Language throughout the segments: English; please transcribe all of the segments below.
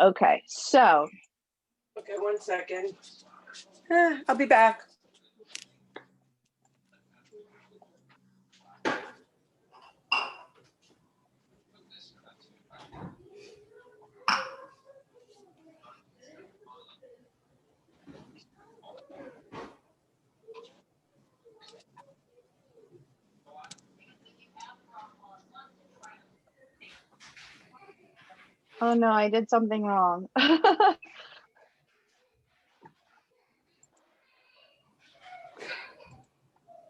Okay, so. Okay, 1 second. I'll be back. Oh no, I did something wrong.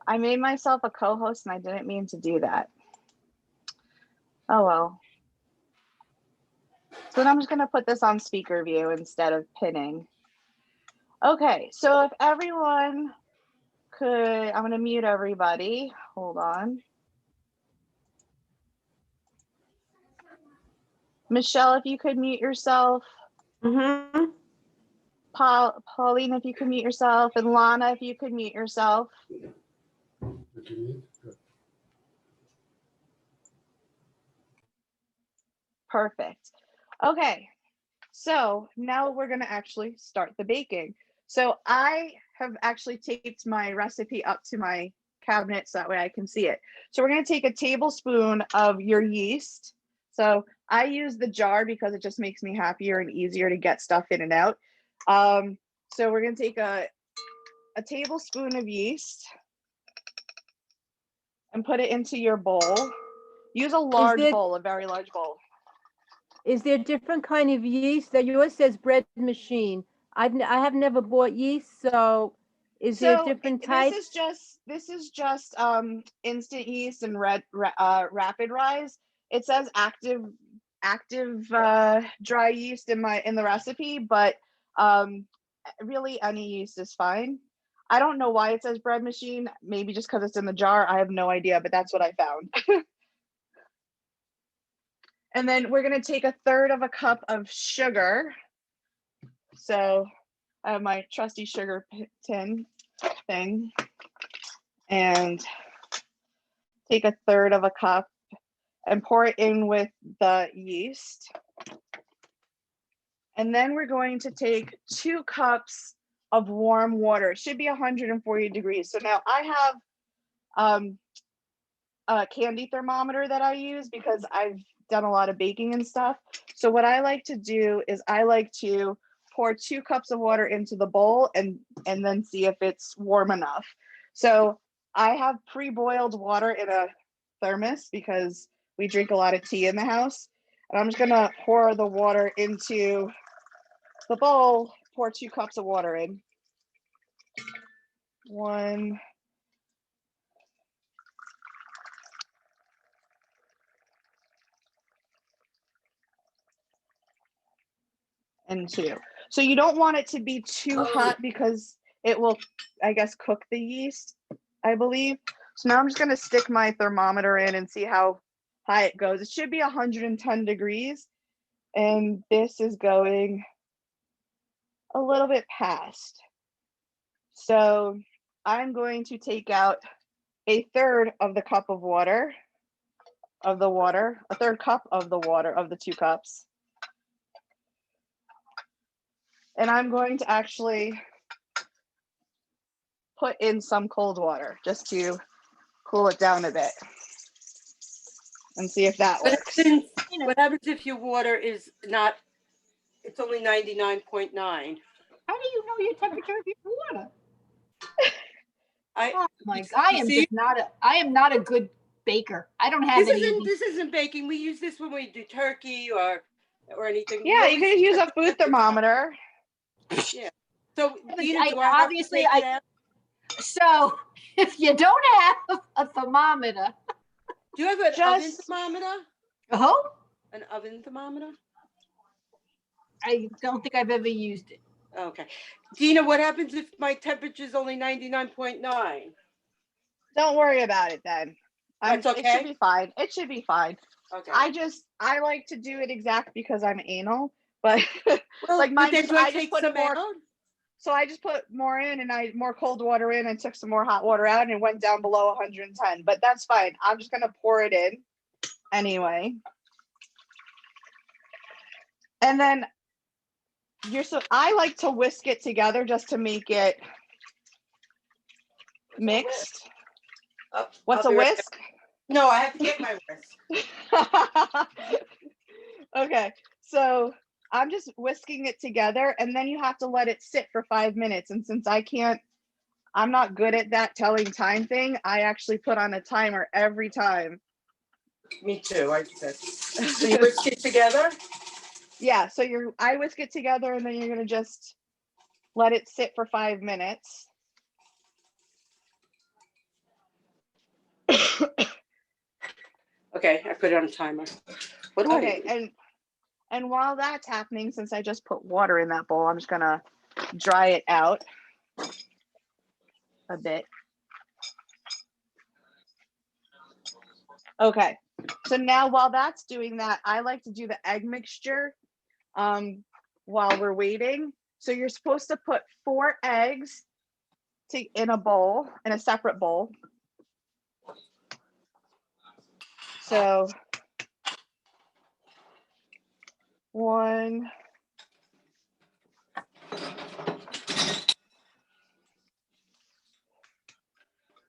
I made myself a co-host and I didn't mean to do that. Oh well. So then I'm just gonna put this on speaker view instead of pinning. Okay, so if everyone could, I'm gonna mute everybody. Hold on. Michelle, if you could mute yourself. Mm-hmm. Pauline, if you could mute yourself, and Lana, if you could mute yourself. Perfect. Okay, so now we're gonna actually start the baking. So I have actually taped my recipe up to my cabinet so that way I can see it. So we're gonna take a tablespoon of your yeast. So I use the jar because it just makes me happier and easier to get stuff in and out. So we're gonna take a tablespoon of yeast and put it into your bowl. Use a large bowl, a very large bowl. Is there a different kind of yeast? That yours says bread machine. I have never bought yeast, so there a different type? This is just instant yeast and rapid rise. It says active dry yeast in the recipe, but really any yeast is fine. I don't know why it says bread machine. Maybe just because it's in the jar. I have no idea, but that's what I found. And then we're going to take 1/3 cup of sugar. So I have my trusty sugar tin thing. And take 1/3 cup and pour it in with the yeast. And then we're going to take 2 cups of warm water. It should be 140 degrees. So now I have a candy thermometer that I use because I've done a lot of baking and stuff. So what I like to do is I like to pour 2 cups of water into the bowl and then see if it's warm enough. So I have pre-boiled water in a thermos because we drink a lot of tea in the house. And I'm just gonna pour the water into the bowl, pour 2 cups of water in. 1, and 2. So you don't want it to be too hot because it will, I guess, cook the yeast, I believe. So now I'm just gonna stick my thermometer in and see how high it goes. It should be 110 degrees. And this is going a little bit past. So I'm going to take out 1/3 of the cup of water, a 1/3 cup of the water of the 2 cups. And I'm going to actually put in some cold water just to cool it down a bit and see if that works. What happens if your water is not, it's only 99.9? How do you know your temperature of your water? I am not a good baker. I don't have this isn't baking. We use this when we do turkey or anything. Yeah, you can use a food thermometer. Yeah. So Dina, so if you don't have a thermometer, do you have an oven thermometer? Oh, an oven thermometer? I don't think I've ever used it. Okay. Dina, what happens if my temperature is only 99.9? Don't worry about it then. That's okay? It should be fine. It should be fine. Okay. I like to do it exact because I'm anal, but well, like mine, I just put more. Out? So I just put more in and more cold water in and took some more hot water out and it went down below 110, but that's fine. I'm just going to pour it in anyway. And then I like to whisk it together just to make it mixed. What's I'll a be right whisk? back. No, I have to get my whisk. Okay, so I'm just whisking it together, and then you have to let it sit for 5 minutes. And since I'm not good at that telling time thing, I actually put on a timer every time. Me too. I did. So you whisk it together? Yeah, so I whisk it together, and then you're gonna just let it sit for 5 minutes. Okay, I put it on a timer. What do Okay, I? and while that's happening, since I just put water in that bowl, I'm just gonna dry it out a bit. Okay, so now while that's doing that, I like to do the egg mixture while we're waiting. So you're supposed to put 4 eggs in a separate bowl. So 1,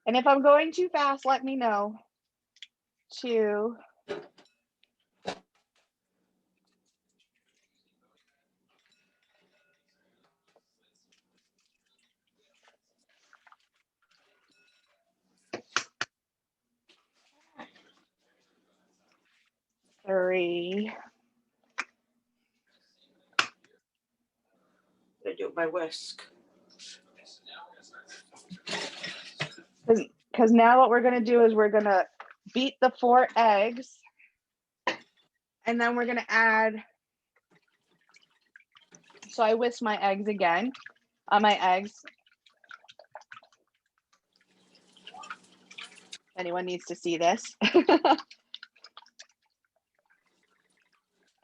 and if I'm going too fast, let me know. 2, 3. I do it by whisk. Because now what we're going to do is we're going to beat the 4 eggs, and then we're going to add, so I whisk my eggs again, my eggs. Anyone needs to see this.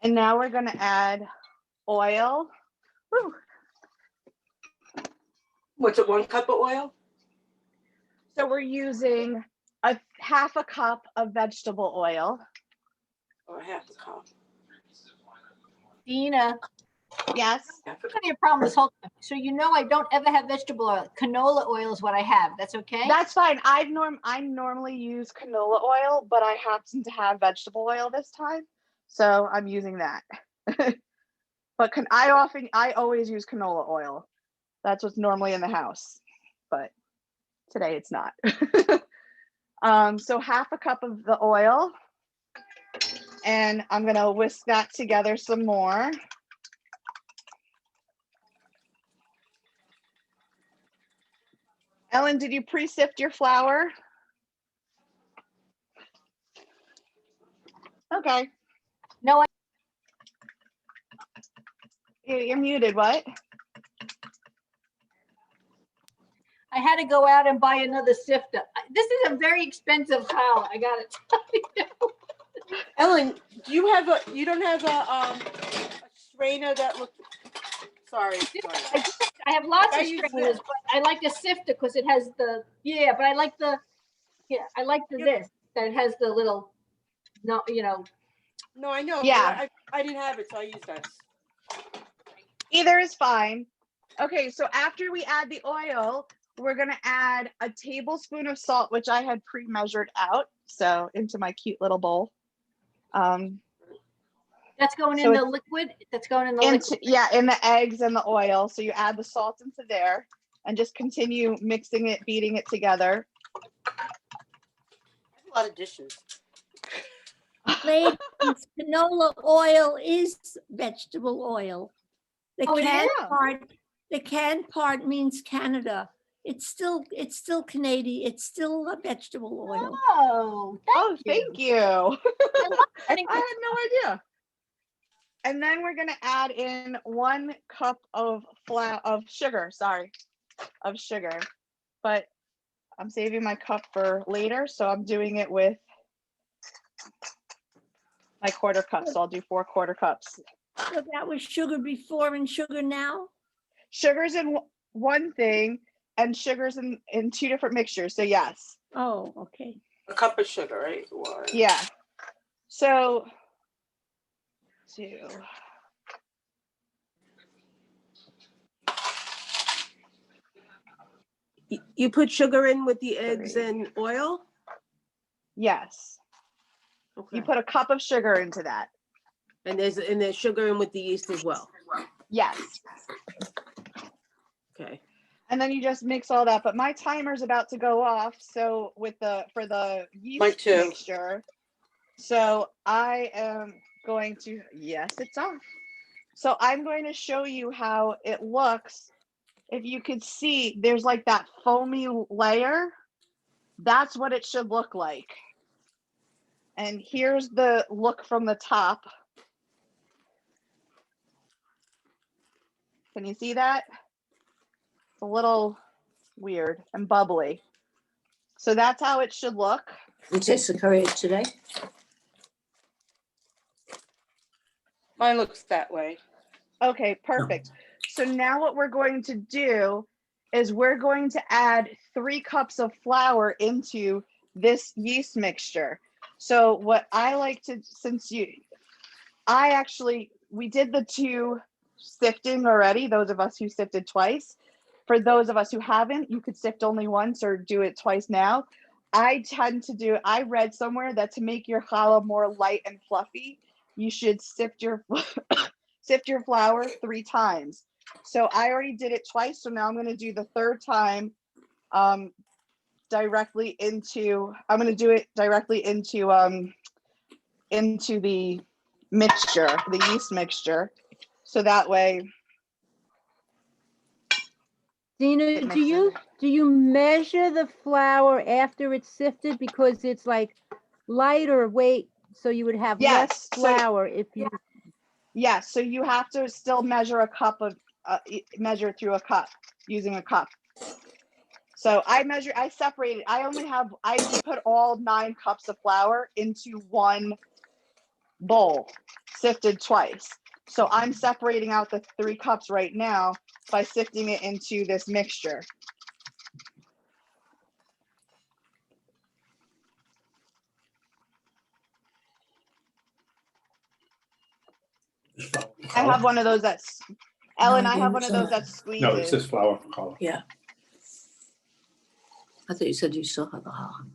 And now we're going to add oil. Woo. What's it? 1 cup of oil? So we're using a half a cup of vegetable oil. Or half a cup? Dina, Yes. Half a I'm cup. having a problem this whole time. So I don't ever have vegetable oil. Canola oil is what I have. That's okay? That's fine. I normally use canola oil, but I happen to have vegetable oil this time, so I'm using that. But I always use canola oil. That's what's normally in the house, but today it's not. So half a cup of the oil, and I'm gonna whisk that together some more. Ellen, did you pre-sift your flour? Okay. No, You're muted. What? I had to go out and buy another sifter. This is a very expensive flour. I got to tell you. Ellen, you don't have a strainer that looks, sorry. I have lots I of use strainers, this. but I like a sifter because it has but I like this, that it has the little, no, No, I know. Yeah. But I didn't have it, so I used this. Either is fine. Okay, so after we add the oil, we're gonna add a tablespoon of salt, which I had pre-measured out, so into my cute little bowl. that's going So in the liquid. That's going in the liquid. Yeah, in the eggs and the oil. So you add the salt into there and just continue mixing it, beating it together. That's a lot of dishes. Ladies, canola oil is vegetable oil. The Oh, it canned part means Canada. It's still Canadian. It's still a vegetable oil. Oh, Thank you. I I had no idea. And then we're gonna add in 1 cup of sugar. But I'm saving my cup for later, so I'm doing it with my 1/4 cup. So I'll do 4 1/4 cups. So that was sugar before and sugar now? Sugar's in one thing and sugar's in 2 different mixtures. So yes. Oh, okay. A cup of sugar, right? Or... Yeah. So 2. You put sugar in with the eggs 3. and oil? Yes. Okay. You put a cup of sugar into that. And there's sugar in with the yeast as well. Yes. Okay. And then you just mix all that. But my timer's about to go off. So for the yeast Mine too. mixture. So I am going to, yes, it's off. So I'm going to show you how it looks. If you could see, there's like that foamy layer. That's what it should look like. And here's the look from the top. Can you see that? It's a little weird and bubbly. So that's how it should look. It tastes the curry today. Mine looks that way. Okay, perfect. So now what we're going to do is we're going to add 3 cups of flour into this yeast mixture. So what I like to, we did the 2 sifting already, those of us who sifted twice. For those of us who haven't, you could sift only once or do it twice now. I read somewhere that to make your challah more light and fluffy, you should sift your flour 3 times. So I already did it twice. So now I'm going to do the 3rd time directly into the mixture, the yeast mixture. So that way. Dina, do you measure the flour after it's sifted because it's like lighter weight, so you would have less flour if you? Yes, so you have to still measure a cup of measure through a cup using a cup. So I separated. I put all 9 cups of flour into one bowl, sifted twice. So I'm separating out the 3 cups right now by sifting it into this mixture. I have one of those that's, Ellen, I have one of those that squeezes. No, it says flour for color. Yeah. I thought you said you still have a challah.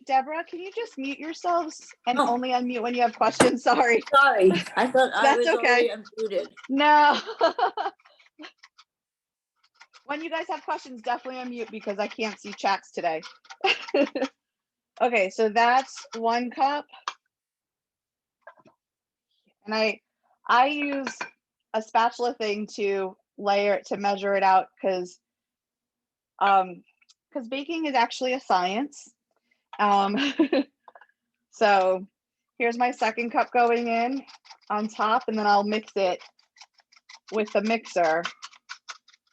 Deborah, can you just mute yourselves and Oh. only unmute when you have questions? Sorry. Sorry, I thought I That's was okay. already unmuted. No. When you guys have questions, definitely unmute because I can't see chats today. Okay, so that's 1 cup. And I use a spatula thing to measure it out because baking is actually a science. So here's my 2nd cup going in on top, and then I'll mix it with the mixer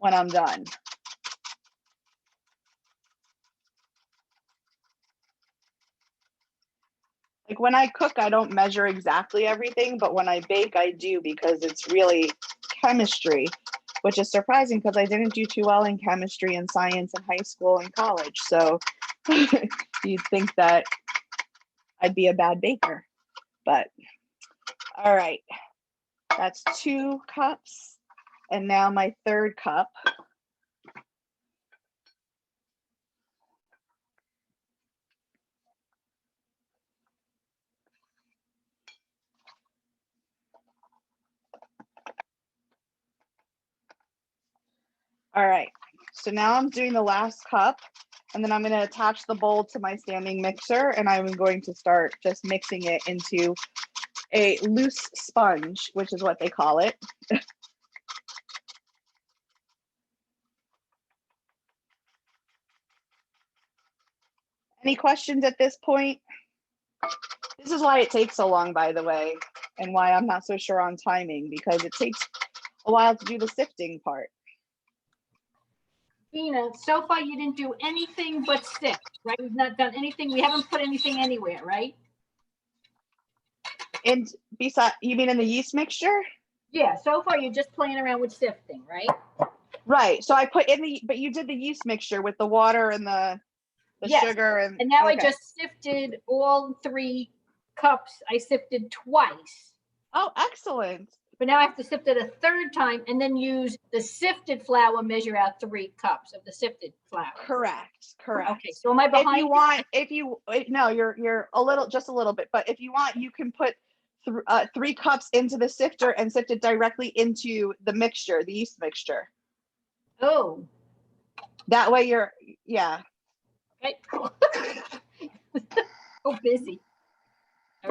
when I'm done. Like when I cook, I don't measure exactly everything, but when I bake, I do because it's really chemistry, which is surprising because I didn't do too well in chemistry and science in high school and college. So you'd think that I'd be a bad baker, but all right, that's 2 cups. And now my 3rd cup. All right, so now I'm doing the last cup, and then I'm going to attach the bowl to my standing mixer, and I'm going to start just mixing it into a loose sponge, which is what they call it. Any questions at this point? This is why it takes so long, by the way, and why I'm not so sure on timing, because it takes a while to do the sifting part. Dina, so far you didn't do anything but sift, right? We've not done anything. We haven't put anything anywhere, right? And besides, you mean in the yeast mixture? Yeah, so far you're just playing around with sifting, right? Right. So I put in but you did the yeast mixture with the water and the Yes. sugar and now okay. I just sifted all 3 cups. I sifted twice. Oh, excellent. But now I have to sift it a third time and then use the sifted flour, measure out 3 cups of the sifted flour. Correct. Okay, so am I behind? If you want, no, you're a little, just a little bit, but if you want, you can put 3 cups into the sifter and sift it directly into the mixture, the yeast mixture. Oh, That way yeah. okay. So busy.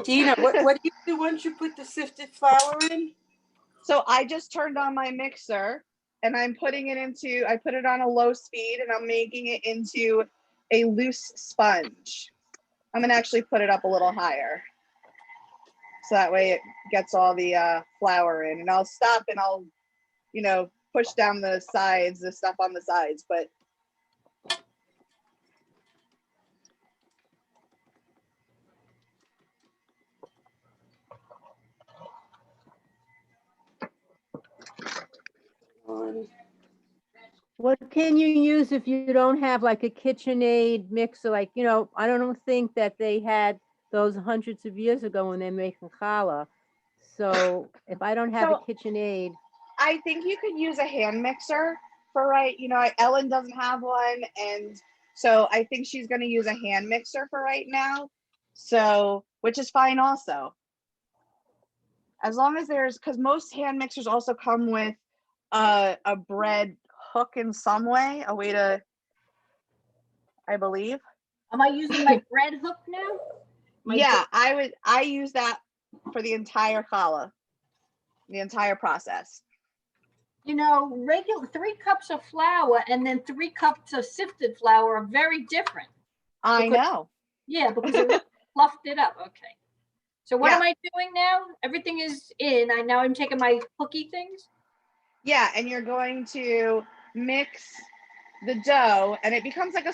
Dina, what do you do once you put the sifted flour in? So I just turned on my mixer and I put it on a low speed and I'm making it into a loose sponge. I'm gonna actually put it up a little higher. So that way it gets all the flour in, and I'll stop and I'll, push down the sides, the stuff on the sides, but What can you use if you don't have like a KitchenAid mixer? Like, I don't think that they had those hundreds of years ago when they're making challah. So if I don't have a KitchenAid. I think you could use a hand mixer for Ellen doesn't have one, and so I think she's going to use a hand mixer for right now. So, which is fine also. As long as because most hand mixers also come with a bread hook in some way, a way to, I believe. Am I using my bread hook now? Yeah, I use that for the entire challah, the entire process. Regular 3 cups of flour and then 3 cups of sifted flour are very different. I know. Yeah, because it really fluffed it up. Okay. So what am I doing now? Everything is in. I'm taking my cookie things. Yeah, and you're going to mix the dough, and it becomes like a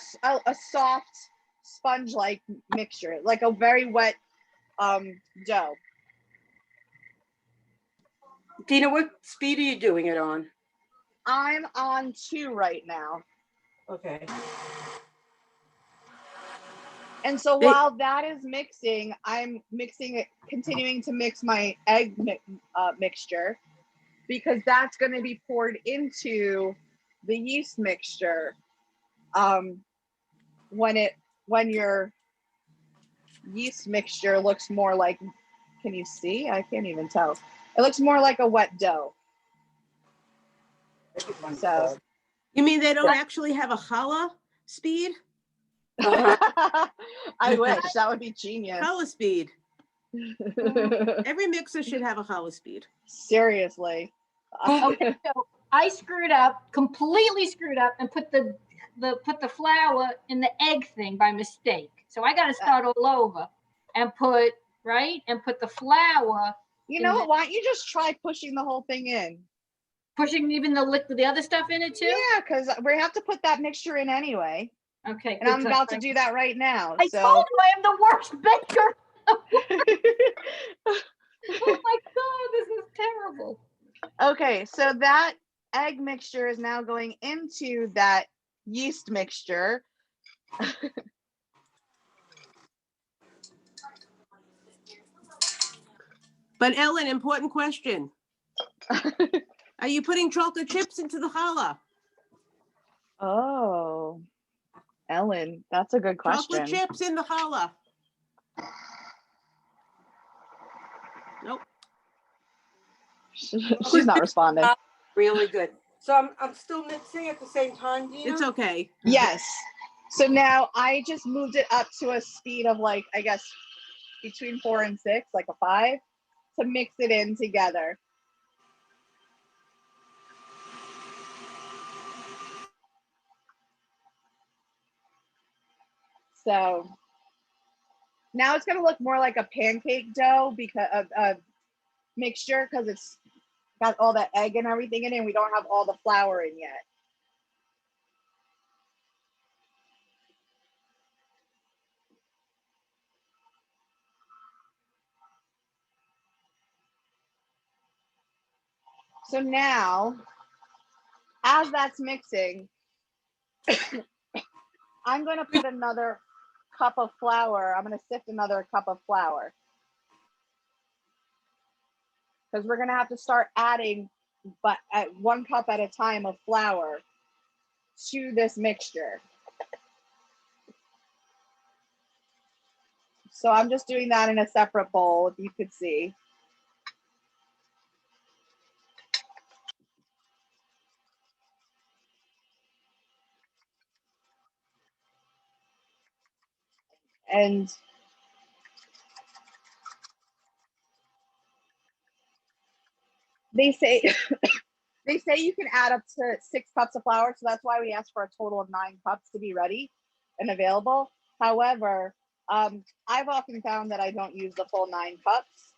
soft sponge-like mixture, like a very wet dough. Dina, what speed are you doing it on? I'm on 2 right now. Okay. And so while that is mixing, I'm continuing to mix my egg mixture, because that's going to be poured into the yeast mixture when your yeast mixture looks more like, can you see? I can't even tell. It looks more like a wet dough. So You mean they don't actually have a challah speed? I wish. That would be genius. Challah speed. Every mixer should have a challah speed. Seriously. Okay, so I completely screwed up, and put the flour in the egg thing by mistake. So I got to start all over and put the flour. You know what? Why don't you just try pushing the whole thing in? Pushing even the other stuff in it too? Yeah, because we have to put that mixture in anyway. Okay. And I'm about to do that right now. I told you I am the worst baker. Oh my God, this is terrible. Okay, so that egg mixture is now going into that yeast mixture. But Ellen, important question. Are you putting chocolate chips into the challah? Oh, Ellen, that's a good question. Chocolate chips in the challah. Nope. She's not responding. Really good. So I'm still mixing at the same time, Dina? It's okay. Yes. So now I just moved it up to a speed of I guess between 4 and 6, like a 5, to mix it in together. So now it's going to look more like a pancake dough because of mixture, because it's got all that egg and everything in it, and we don't have all the flour in yet. So now, as that's mixing, I'm going to put another cup of flour. I'm going to sift another cup of flour. because we're gonna have to start adding, but at 1 cup at a time of flour to this mixture. So I'm just doing that in a separate bowl, if you could see. And they say they say you can add up to 6 cups of flour, so that's why we asked for a total of 9 cups to be ready and available. However, I've often found that I don't use the full 9 cups.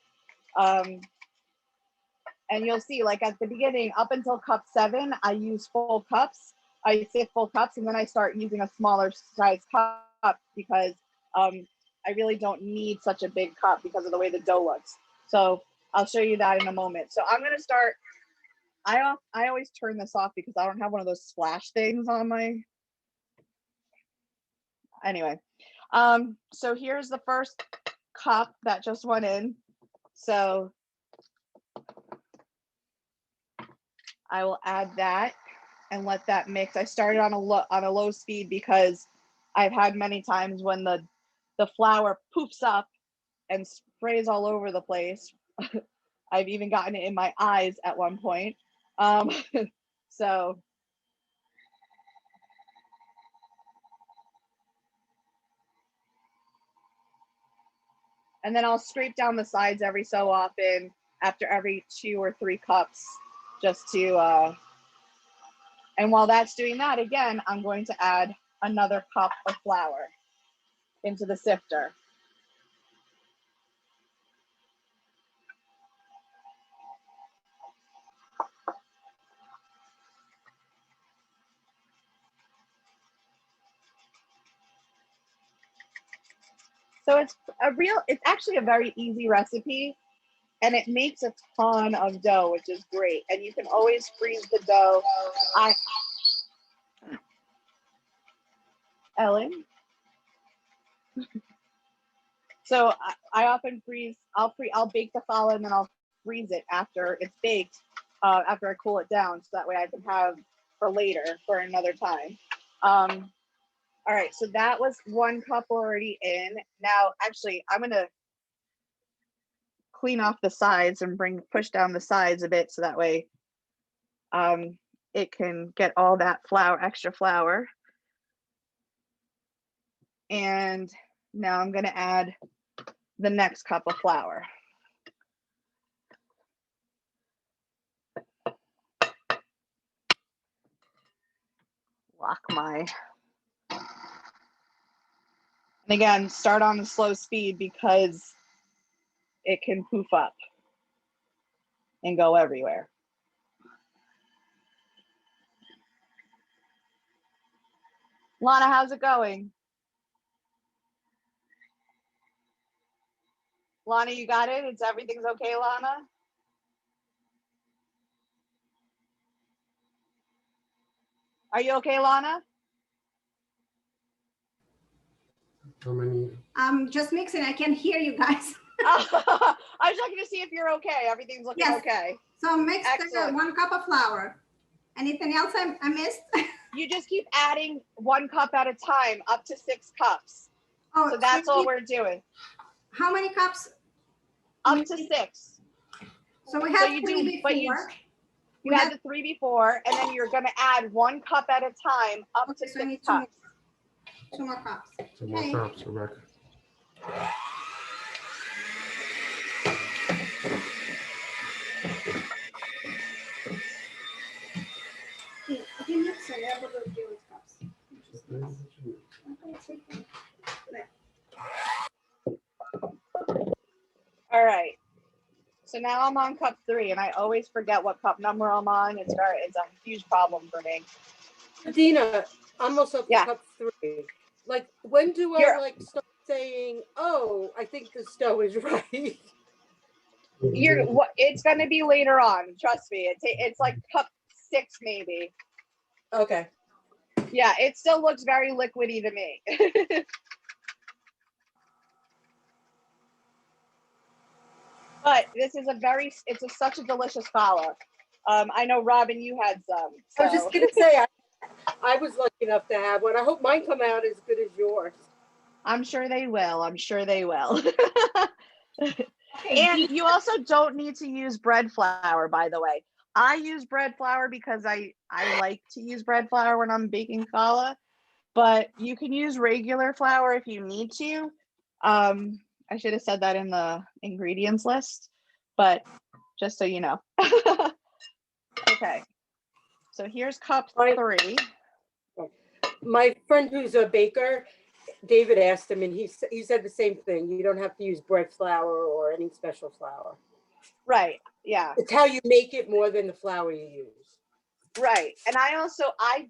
And you'll see, like at the beginning, up until cup 7, I use full cups. I say full cups, and then I start using a smaller size cup because I really don't need such a big cup because of the way the dough looks. So I'll show you that in a moment. So I'm gonna start. I always turn this off because I don't have one of those splash things on my. Anyway, so here's the first cup that just went in. So I will add that and let that mix. I started on a low speed because I've had many times when the flour poofs up and sprays all over the place. I've even gotten it in my eyes at one point. So and then I'll scrape down the sides every so often after every 2 or 3 cups just to and while that's doing that, again, I'm going to add another cup of flour into the sifter. So it's actually a very easy recipe, and it makes a ton of dough, which is great. And you can always freeze the dough. Ellen? So I often freeze, I'll bake the challah and then I'll freeze it after it's baked, after I cool it down, so that way I can have for later, for another time. All right, so that was 1 cup already in. Now, actually, I'm gonna clean off the sides and push down the sides a bit so that way it can get all that extra flour. And now I'm gonna add the next cup of flour. Lock my. And again, start on a slow speed because it can poof up and go everywhere. Lana, how's it going? Lana, you got it? Everything's okay, Lana? Are you okay, Lana? How many? I'm just mixing. I can hear you guys. I was looking to see if you're okay. Everything's looking Yes. okay. So mix Excellent. 1 cup of flour. Anything else I missed? You just keep adding 1 cup at a time, up to 6 cups. Oh, So that's all we're doing. How many cups? Up to 6. So we have you 3 do, but before. you had the 3 before, and then you're going to add 1 cup at a time, up to 6 cups. 2 more cups. 2 more Okay. cups, Rebecca. All right. So now I'm on cup 3, and I always forget what cup number I'm on. It's a huge problem for me. Dina, I'm also up to Yeah. cup 3. Like, when do I start saying, "Oh, I think this dough is right"? It's going to be later on. Trust me. It's like cup 6 maybe. Okay. Yeah, it still looks very liquidy to me. But this is it's such a delicious challah. I know Robin, you had some. I was So just gonna say, I was lucky enough to have one. I hope mine come out as good as yours. I'm sure they will. I'm sure they will. Okay, And you also don't need to use bread flour, by the way. I use bread flour because I like to use bread flour when I'm baking challah, but you can use regular flour if you need to. I should have said that in the ingredients list, but just so you know. Okay, so here's cup Right. 3. My friend who's a baker, David asked him, and he said the same thing. You don't have to use bread flour or any special flour. Right, yeah. It's how you make it more than the flour you use. Right. And I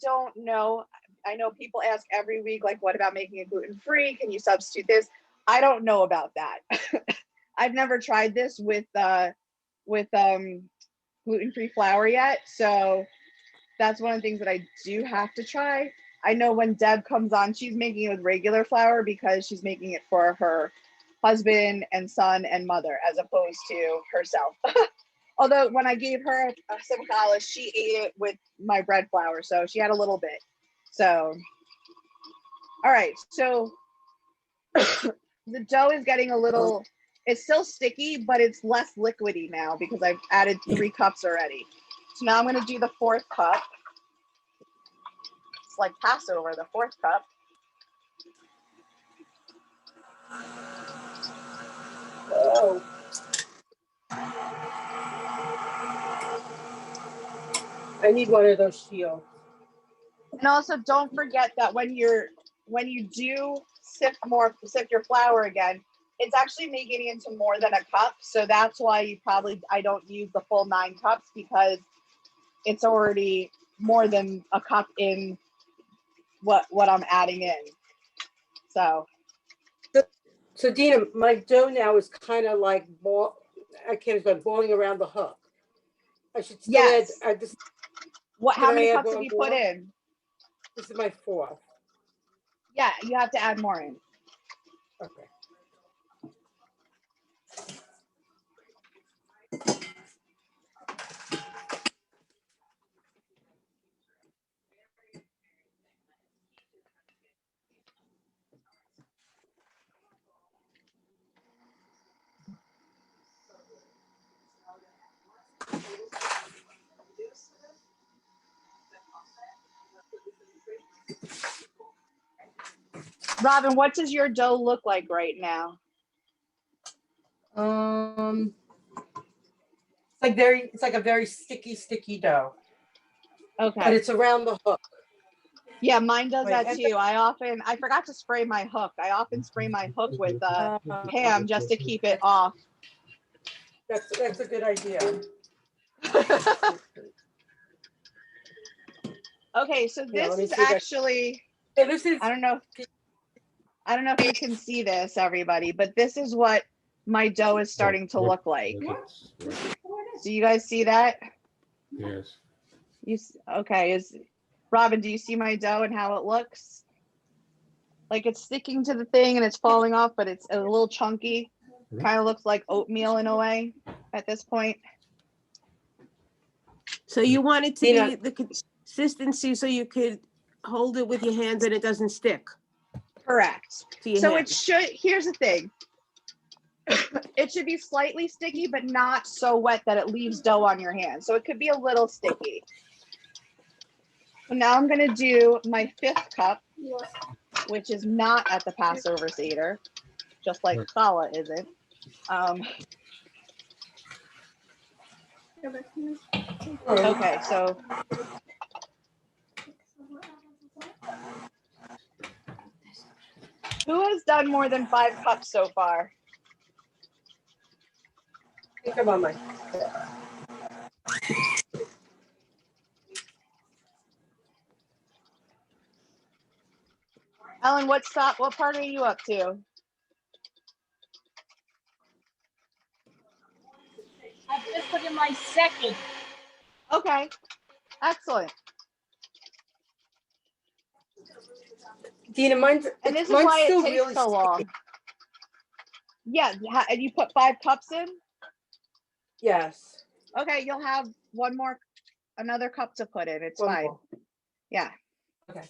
don't know. I know people ask every week, like, what about making it gluten-free? Can you substitute this? I don't know about that. I've never tried this with gluten-free flour yet. So that's one of the things that I do have to try. I know when Deb comes on, she's making it with regular flour because she's making it for her husband and son and mother as opposed to herself. Although when I gave her some challah, she ate it with my bread flour, so she had a little bit. So, all right, so the dough is getting a little, it's still sticky, but it's less liquidy now because I've added 3 cups already. So now I'm gonna do the 4th cup. It's like Passover, the 4th cup. Oh. I need one of those shields. And also don't forget that when you do sift your flour again, it's actually making it into more than a cup. So that's why I don't use the full 9 cups because it's already more than a cup in what I'm adding in. So Dina, my dough now is kind of like balling around the hook. I should still yes. add this. How many cups have you put in? This is my 4th. Yeah, you have to add more in. Okay. Robin, what does your dough look like right now? It's like a very sticky dough. Okay. But it's around the hook. Yeah, mine does that too. I forgot to spray my hook. I often spray my hook with Pam just to keep it off. That's a good idea. Okay, so this is actually, I don't know if you can see this, everybody, but this is what my dough is starting to look like. Do you guys see that? Yes. Okay, Robin, do you see my dough and how it looks? Like it's sticking to the thing and it's falling off, but it's a little chunky. Kind of looks like oatmeal in a way at this point. So you want it to be the consistency so you could hold it with your hands and it doesn't stick. Correct. So here's the thing. It should be slightly sticky, but not so wet that it leaves dough on your hand. So it could be a little sticky. So now I'm going to do my 5th cup, which is not at the Passover Seder, just like challah isn't. Okay, so who has done more than 5 cups so far? Come on, Mike. Ellen, what part are you up to? I've just put in my 2nd. Okay, excellent. Dina, and this is why it takes really so long. Yeah, and you put 5 cups in? Yes. Okay, you'll have another cup to put in. It's One fine. more. Yeah. Okay.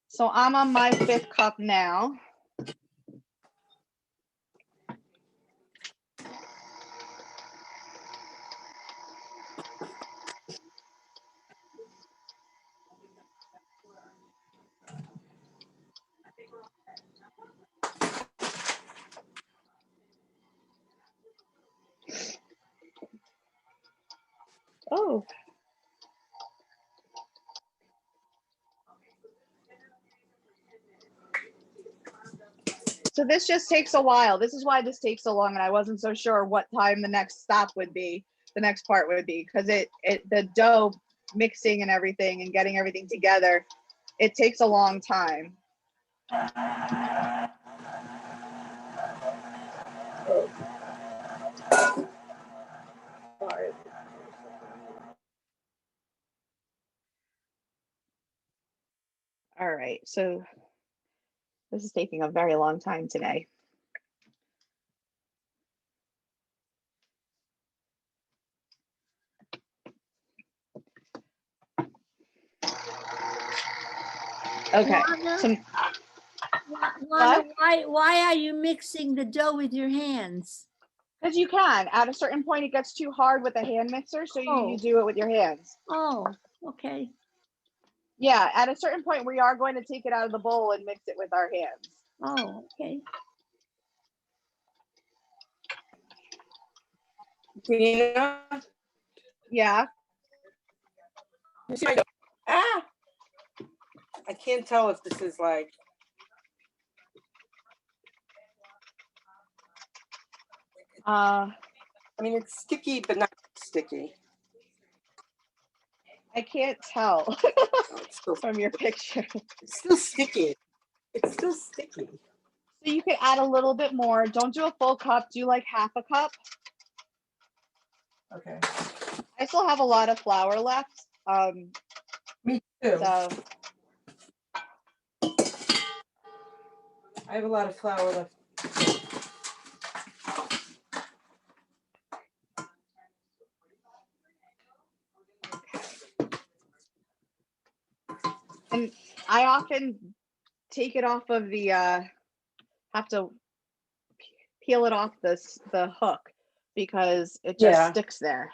So I'm on my 5th cup now. Oh. So this just takes a while. This is why this takes so long, and I wasn't so sure what time the next stop would be, the next part would be, because the dough mixing and everything and getting everything together, it takes a long time. All right, so this is taking a very long time today. Okay, so Lana, why are you mixing the dough with your hands? because you can, at a certain point, it gets too hard with a hand mixer, so you do it with your hands. Oh, okay. Yeah, at a certain point, we are going to take it out of the bowl and mix it with our hands. Oh, okay. Dina? Yeah. Ah! I can't tell if this is like. I mean, it's sticky, but not sticky. I can't tell It's still, from your picture. it's still sticky. It's still sticky. So you could add a little bit more. Don't do a full cup. Do like half a cup. Okay. I still have a lot of flour left. Me too. So I have a lot of flour left. and I often take it off of the have to peel it off the hook because it just sticks there.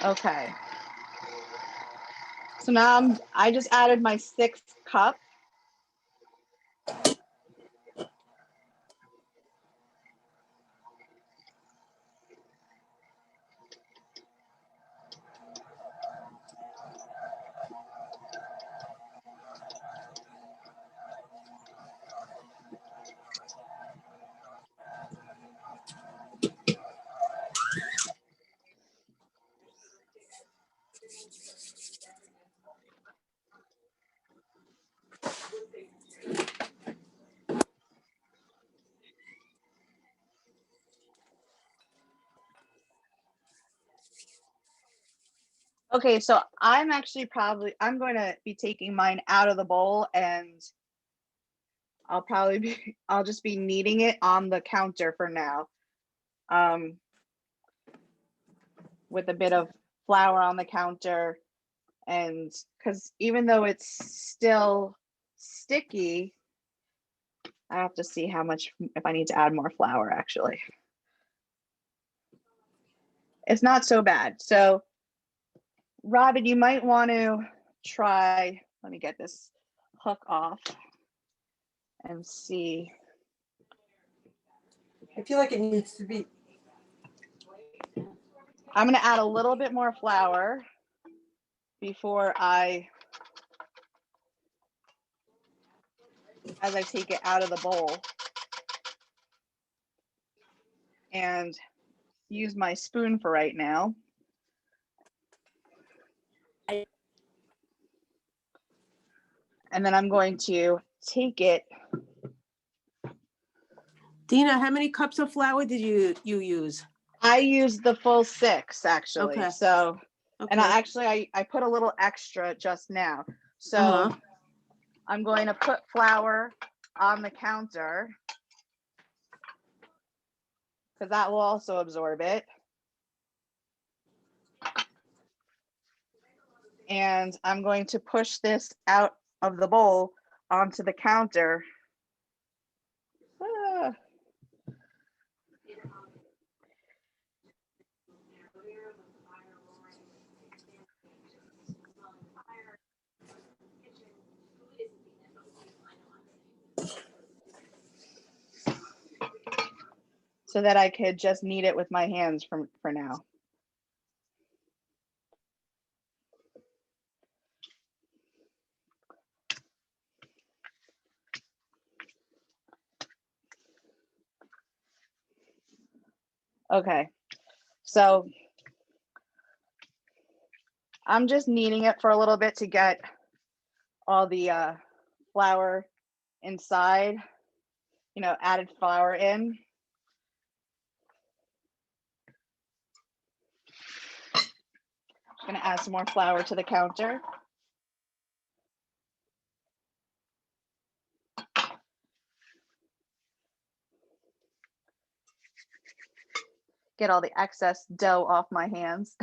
Okay. So now I just added my 6th cup. Okay, so I'm going to be taking mine out of the bowl, and I'll just be kneading it on the counter for now. With a bit of flour on the counter, and because even though it's still sticky, I have to see how much, if I need to add more flour, actually. It's not so bad. So Robin, you might want to try, let me get this hook off and see. I feel like it needs to be. I'm going to add a little bit more flour before as I take it out of the bowl, and use my spoon for right now. And then I'm going to take it. Dina, how many cups of flour did you use? I used the full 6 actually. Okay. So, Okay. and I put a little extra just now. So I'm going to put flour on the counter, because that will also absorb it. And I'm going to push this out of the bowl onto the counter. Ah. So that I could just knead it with my hands for now. Okay, so I'm just kneading it for a little bit to get all the flour inside, added flour in. I'm gonna add some more flour to the counter. Get all the excess dough off my hands.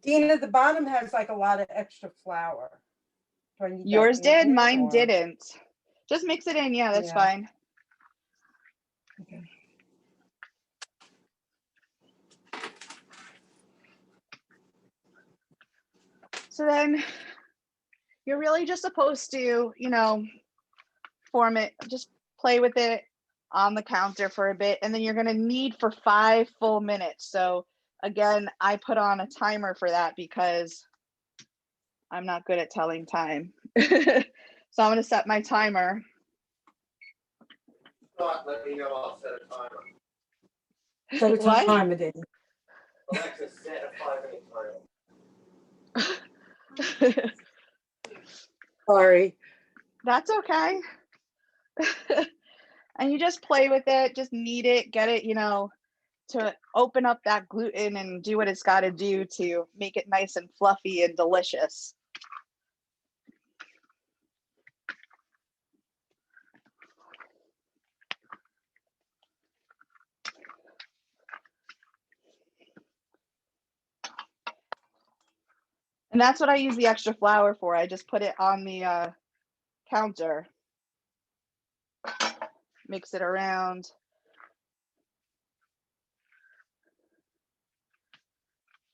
Dina, the bottom has like a lot of extra flour. Do I need that Yours in did, here, mine or- didn't. Just mix it in, yeah, that's Yeah. fine. Okay. So then you're really just supposed to, form it, just play with it on the counter for a bit, and then you're gonna knead for 5 full minutes. So again, I put on a timer for that because I'm not good at telling time. So I'm gonna set my timer. Not let me know, I'll set a timer. Set a What? timer, Dina. Alexa, set a 5-minute timer. Sorry. That's okay. And you just play with it, just knead it, get it, to open up that gluten and do what it's got to do to make it nice and fluffy and delicious. And that's what I use the extra flour for. I just put it on the counter, mix it around.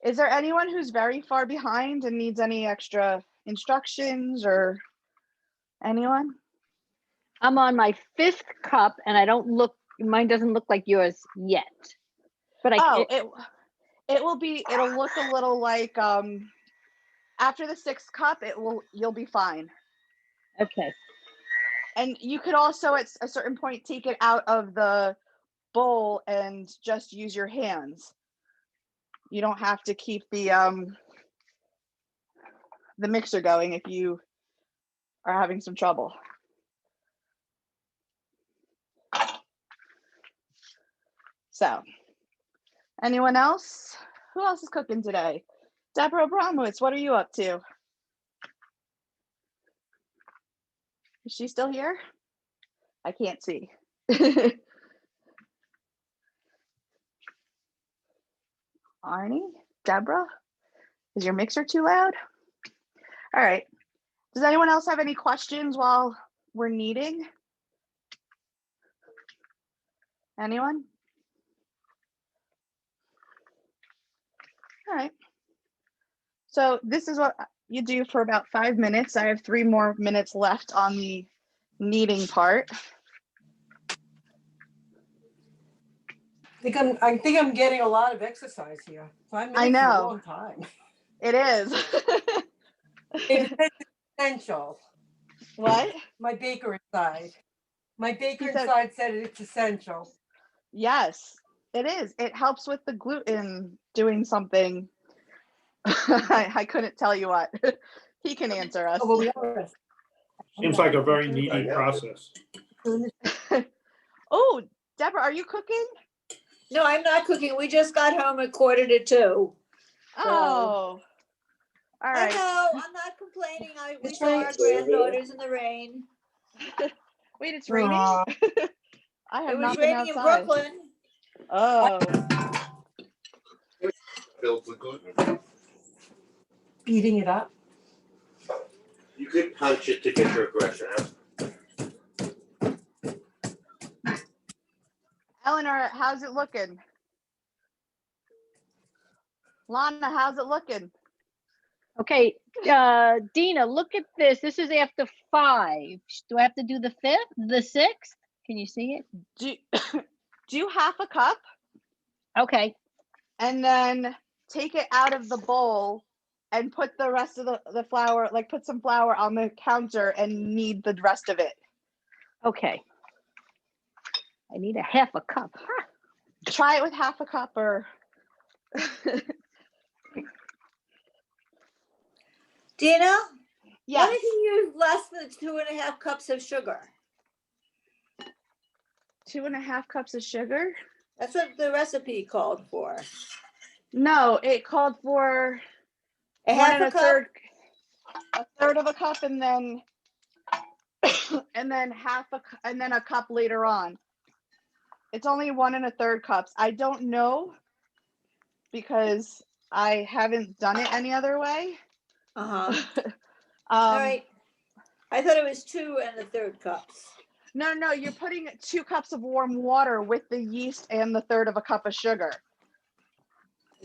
Is there anyone who's very far behind and needs any extra instructions, or anyone? I'm on my 5th cup and mine doesn't look like yours yet. But It'll look a little like after the 6th cup, you'll be fine. okay. And you could also at a certain point take it out of the bowl and just use your hands. You don't have to keep the mixer going if you are having some trouble. So, anyone else? Who else is cooking today? Deborah Abramowitz, what are you up to? Is she still here? I can't see. Arnie? Deborah? Is your mixer too loud? All right. Does anyone else have any questions while we're kneading? Anyone? All right. So this is what you do for about 5 minutes. I have 3 more minutes left on the kneading part. I think I'm getting a lot of exercise here. 5 minutes I is a know. long time. It is. It's essential. What? My baker inside. My baker He said- inside said it's essential. Yes, it is. It helps with the gluten doing something. I couldn't tell you what. He can answer us. Oh, well, we are. Seems like a very needy process. Oh, Deborah, are you cooking? No, I'm not cooking. We just got home at 1:45. Oh, all I right. know. I'm not complaining. We It's saw our right. granddaughters in the rain. Wait, it's raining? Aw. I have It not was been raining in outside. Brooklyn. Oh, Build the gluten. Beating it up. You could punch it to get your aggression out. Eleanor, how's it looking? Lana, how's it looking? Okay, Dina, look at this. This is after 5. Do I have to do the 5th, the 6th? Can you see it? Do half a cup Okay, and then take it out of the bowl and put the rest of the flour, like put some flour on the counter and knead the rest of it. okay. I need a half a cup. Huh. Try it with half a cup or Dina, what yes. if you use less than 2.5 cups of sugar? 2.5 cups of sugar? That's what the recipe called for. No, it called for A half a cup? a third of a cup, and then and then and then a cup later on. It's only 1 1/3 cups. I don't know because I haven't done it any other way. All right. I thought it was 2 1/3 cups. No, you're putting 2 cups of warm water with the yeast and the third of a cup of sugar.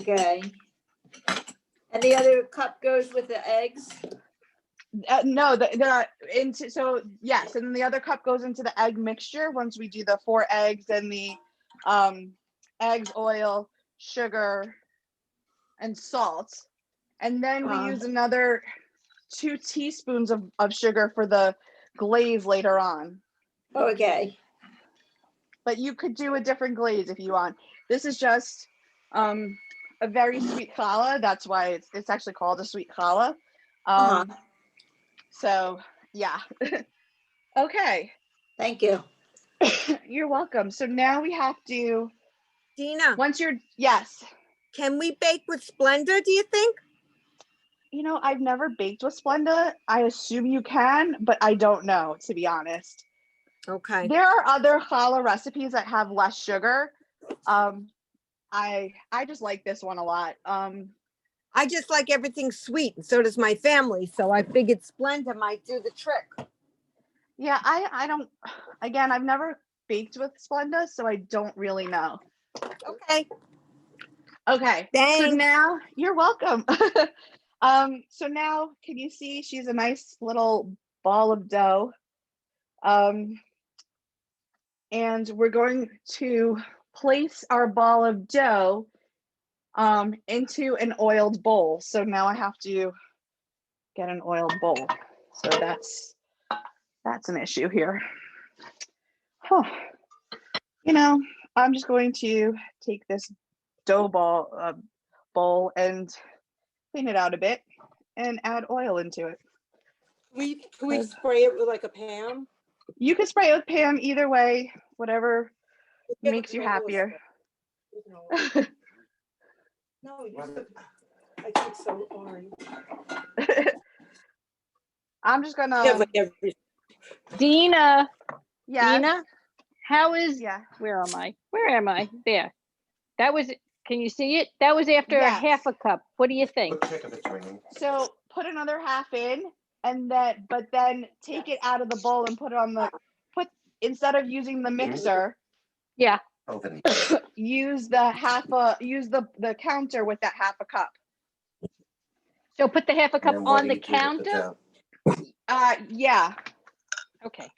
Okay. And the other cup goes with the eggs? No, so yes, and then the other cup goes into the egg mixture once we do the 4 eggs and the eggs, oil, sugar, and salt. And then we use another 2 teaspoons of sugar for the glaze later on. Okay. But you could do a different glaze if you want. This is just a very sweet challah. That's why it's actually called a sweet challah. So yeah. Okay. Thank you. You're welcome. So now we have to, Dina, yes. can we bake with Splenda, do you think? You know, I've never baked with Splenda. I assume you can, but I don't know, to be honest. Okay. There are other challah recipes that have less sugar. I just like this one a lot. I just like everything sweet, and so does my family. So I figured Splenda might do the trick. Yeah, I don't, again, I've never baked with Splenda, so I don't really know. Okay. Okay. Thanks. So now, you're welcome. So now, can you see she's a nice little ball of dough? And we're going to place our ball of dough into an oiled bowl. So now I have to get an oiled bowl. So that's an issue here. Huh. You know, I'm just going to take this dough bowl and clean it out a bit and add oil into it. Can we spray it with like a Pam? You can spray it with Pam either way, whatever makes you happier. No, I think so. Orange. I'm just gonna. Yeah, like every. Dina. Yes. Dina, how is? Yeah. Where am I? Where am I? There. That was. Can you see it? That was after Yes. half a cup. What do you think? So put another half in, and but then take it out of the bowl and put it on instead of using the mixer. Yeah. Use the counter with that half a cup. So put the half a cup on the counter? Yeah. Okay.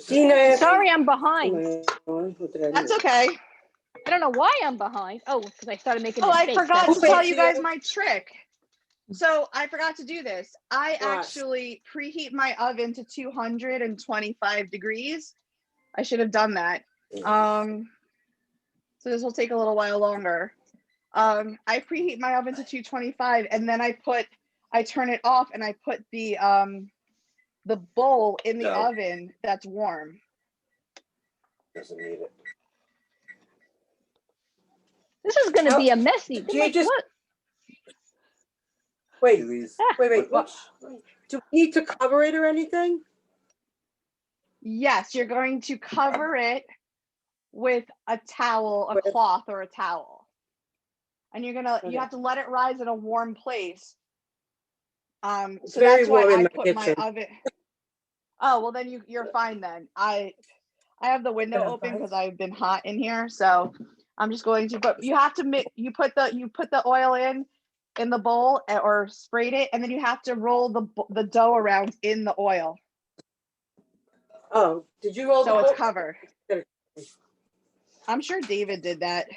Dina, sorry I'm behind. That's okay. I don't know why I'm behind. Oh, because I started making I mistakes. forgot That's to why. tell you guys my trick. So I forgot to do this. I What? actually preheat my oven to 225 degrees. I should have done that. So this will take a little while longer. I preheat my oven to 225, and then I turn it off and I put the bowl in the oven that's warm. Doesn't need it. This is going to be a messy. Do you just what? wait? What? Do we need to cover it or anything? Yes, you're going to cover it with a towel, a With- cloth or a towel. And you Okay. have to let it rise in a warm place. It's So very that's why warm in I my put my kitchen. oven. Oh, well then you're fine then. I have the window Yeah, open fine. because I've been hot in here, so I'm just going to, but you have to you put the oil in the bowl or sprayed it, and then you have to roll the dough around in the oil. Oh, did you roll So the it's bowl? covered. I'm sure David did that.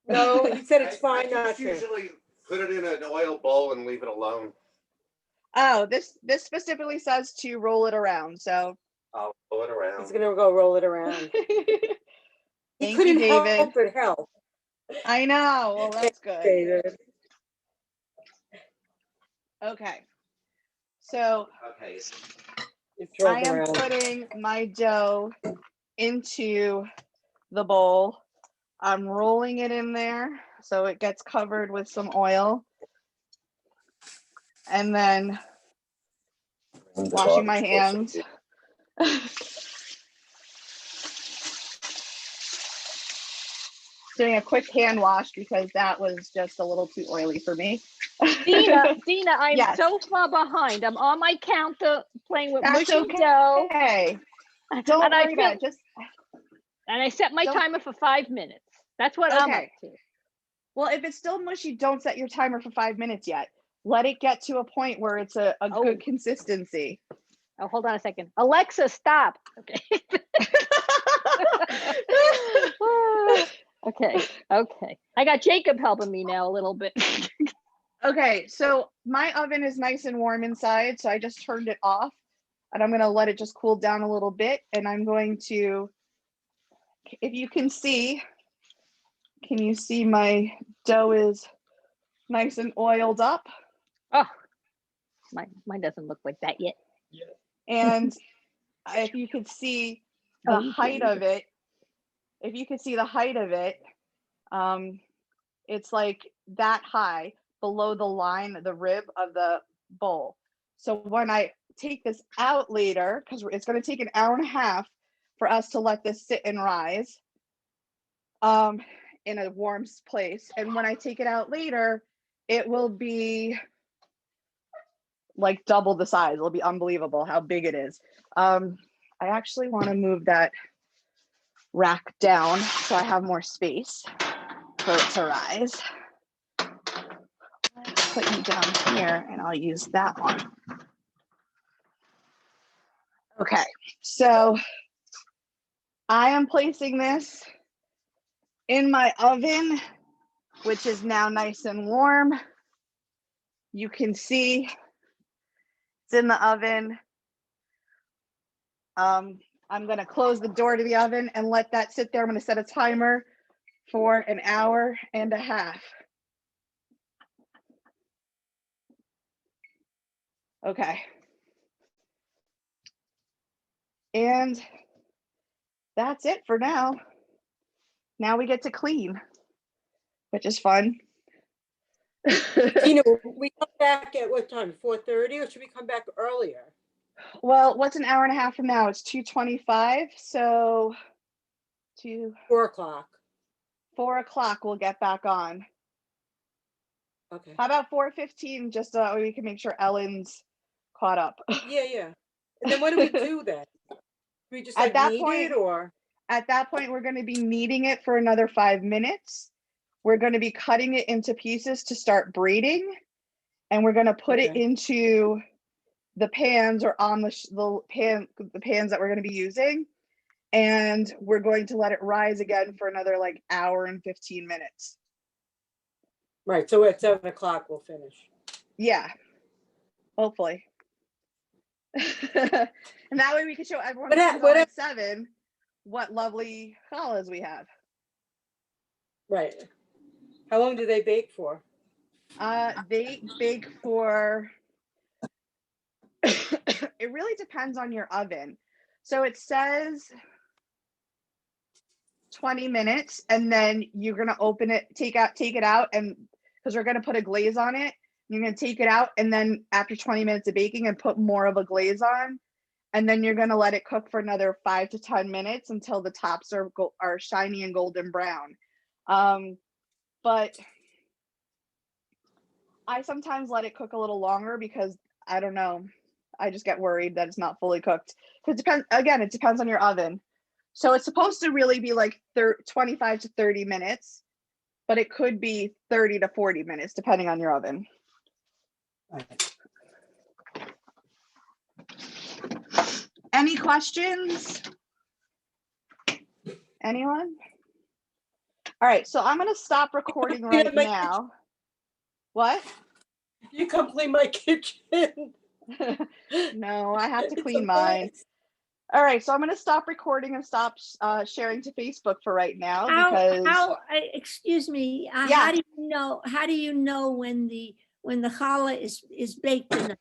No, he said it's I fine, not just to. usually put it in an oil bowl and leave it alone. Oh, this specifically says to roll it around, so. I'll roll it He's around. gonna go roll it around. He Thank couldn't you, David. help but help. I know. Well, that's good. David. Okay. So It's Okay. rolled I am around. putting my dough into the bowl. I'm rolling it in there so it gets covered with some oil. And then washing my hands. Doing a quick hand wash because that was just a little too oily for me. Dina, I'm Yes. so far behind. I'm on my counter playing with That's mushy dough. okay. Don't And I worry about it. feel- Just And I set my Don't- timer for 5 minutes. That's what I'm up Okay. to. Well, if it's still mushy, don't set your timer for 5 minutes yet. Let it get to a point where it's a good consistency. Oh, hold on a second. Alexa, stop. Okay. Okay. I got Jacob helping me now a little bit. Okay, so my oven is nice and warm inside, so I just turned it off, and I'm gonna let it just cool down a little bit, and I'm going to, if you can see you see my dough is nice and oiled up? Oh, mine doesn't look like that yet. And if you could see the height of it, it's like that high below the line, the rib of the bowl. So when I take this out later, because it's going to take an hour and a half for us to let this sit and rise in a warm place. And when I take it out later, it will be like double the size. It'll be unbelievable how big it is. I actually want to move that rack down so I have more space for it to rise. Let's put you down here and I'll use that one. Okay, so I am placing this in my oven, which is now nice and warm. You can see it's in the oven. I'm going to close the door to the oven and let that sit there. I'm going to set a timer for an hour and a half. Okay. And that's it for now. Now we get to clean, which is fun. Tina, we come back at what time? 4:30, or should we come back earlier? Well, what's an hour and a half from now? It's 2:25, so 4 o'clock. 4 o'clock we'll get back on. Okay. How about 4:15, just so we can make sure Ellen's caught up. Yeah. And then what do we do then? We just At like that knead point- it, or? At that point, we're going to be kneading it for another 5 minutes. We're going to be cutting it into pieces to start braiding, and we're going to put it Okay. into the pans or on the pans that we're going to be using, and we're going to let it rise again for another like hour and 15 minutes. Right, so at 7 o'clock we'll finish. Yeah, hopefully. And that way we can show everyone at 7 what lovely challahs we have. Right. How long do they bake for? They bake for, it really depends on your oven. So it says 20 minutes, and then you're gonna open it, take it out, and because we're gonna put a glaze on it, You're gonna take it out, and then after 20 minutes of baking, and put more of a glaze on, and then you're gonna let it cook for another 5 to 10 minutes until the tops are shiny and golden brown. But I sometimes let it cook a little longer because I don't know, I just get worried that it's not fully cooked. Because it depends on your oven. So it's supposed to really be like 25 to 30 minutes, but it could be 30 to 40 minutes depending on your oven. Any questions? Anyone? All right, so I'm gonna stop recording right now. What? You come clean my kitchen. No, I have to It's clean a mine. mess. All right, so I'm gonna stop recording and stop sharing to Facebook for right now because Excuse me, Yeah. how do you know when the challah is baked enough?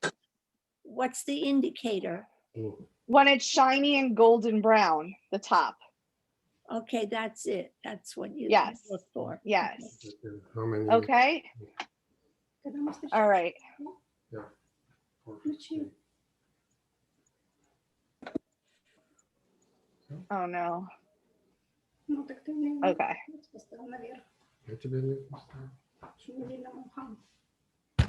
What's the indicator? when it's shiny and golden brown, the top. Okay, that's it. That's what you Yes. look for. Yes. How many? Okay. All right. Oh no. Okay. Okay.